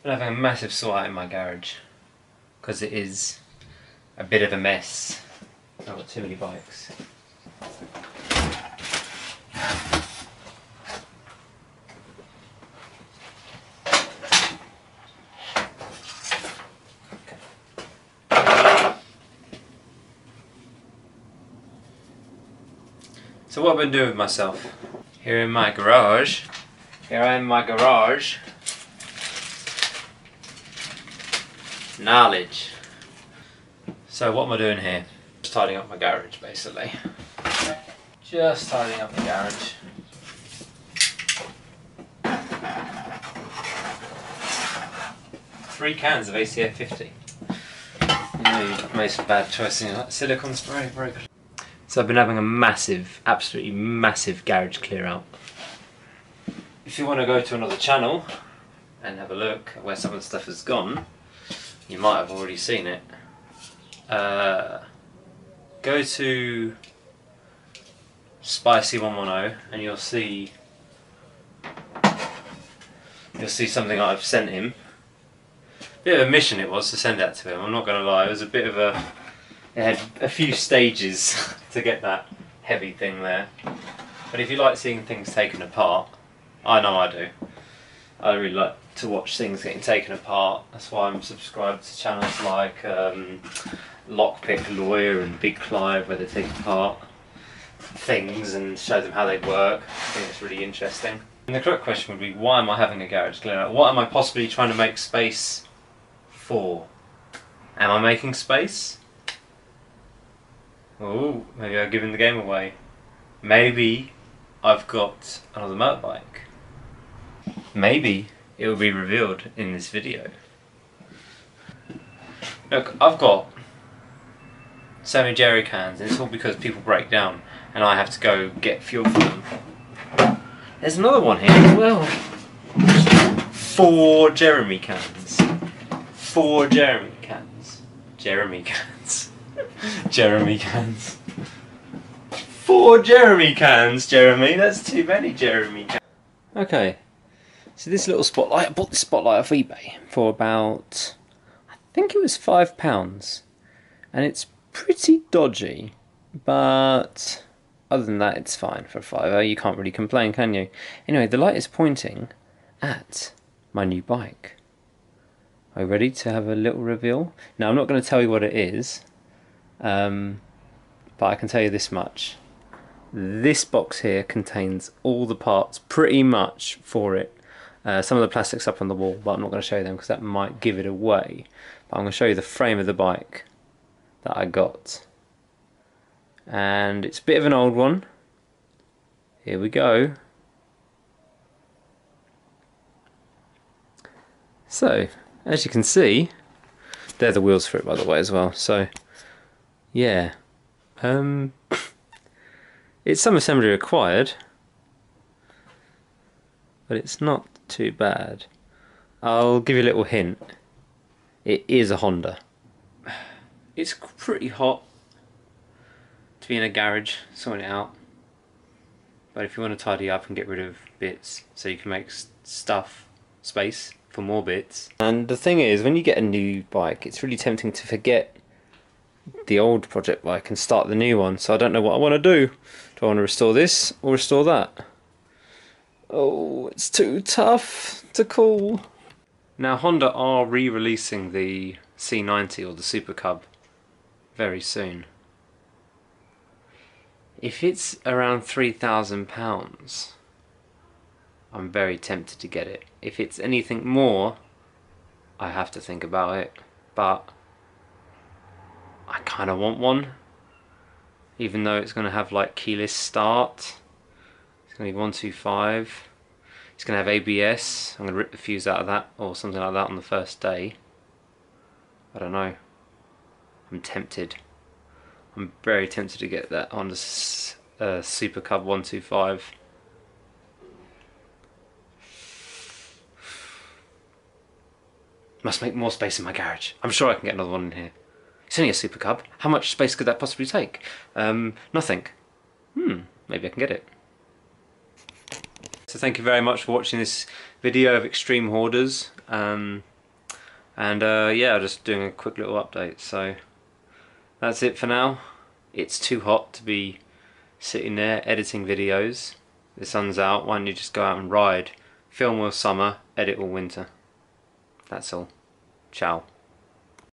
I'm having a massive sort out in my garage because it is a bit of a mess. I've got too many bikes. So what I've been doing with myself here in my garage. Here I am in my garage. Knowledge. So what am I doing here? Just tidying up my garage basically. Just tidying up the garage. Three cans of ACF 50. You know you made some bad choices in that silicone spray, very good. So I've been having a massive, absolutely massive garage clear out. If you want to go to another channel and have a look at where some of the stuff has gone, you might have already seen it. Go to Spicy 110 and you'll see something I've sent him. Bit of a mission it was to send that to him, I'm not going to lie. It was a bit of a... It had a few stages to get that heavy thing there. But if you like seeing things taken apart, I know I do. I really like to watch things getting taken apart. That's why I'm subscribed to channels like Lockpick Lawyer and Big Clive, where they take apart things and show them how they work. I think it's really interesting. And the correct question would be, why am I having a garage clear out? What am I possibly trying to make space for? Am I making space? Oh, maybe I've given the game away. Maybe I've got another motorbike. Maybe it will be revealed in this video. Look, I've got so many jerry cans, and it's all because people break down and I have to go get fuel for them. There's another one here as well. 4 Jeremy cans. 4 Jeremy cans. Jeremy cans. Jeremy cans. 4 Jeremy cans, Jeremy. That's too many Jeremy cans. Okay, so this little spotlight, I bought this spotlight off eBay for about, I think it was £5, and it's pretty dodgy, but other than that it's fine for a £5. You can't really complain, can you? Anyway, the light is pointing at my new bike. Are you ready to have a little reveal? Now, I'm not going to tell you what it is, but I can tell you this much. This box here contains all the parts pretty much for it. Some of the plastic's up on the wall, but I'm not going to show you them because that might give it away. But I'm going to show you the frame of the bike that I got. And it's a bit of an old one. Here we go. So, as you can see, they're the wheels for it, by the way, as well. So, yeah. It's some assembly required, but it's not too bad. I'll give you a little hint. It is a Honda. It's pretty hot to be in a garage sorting it out, but if you want to tidy up and get rid of bits so you can make space for more bits. And the thing is, when you get a new bike, it's really tempting to forget the old project bike and start the new one. So I don't know what I want to do. Do I want to restore this or restore that? Oh, it's too tough to call. Now, Honda are re-releasing the C90 or the Super Cub very soon. If it's around £3,000, I'm very tempted to get it. If it's anything more, I have to think about it, but I kind of want one, even though it's going to have like keyless start. It's going to be 125. It's going to have ABS. I'm going to rip the fuse out of that or something like that on the first day. I don't know. I'm tempted. I'm very tempted to get that Honda Super Cub 125. Must make more space in my garage. I'm sure I can get another one in here. It's only a Super Cub. How much space could that possibly take? Nothing. Maybe I can get it. So thank you very much for watching this video of Extreme Hoarders. And yeah, just doing a quick little update. So that's it for now. It's too hot to be sitting there editing videos. The sun's out. Why don't you just go out and ride? Film all summer, edit all winter. That's all. Ciao.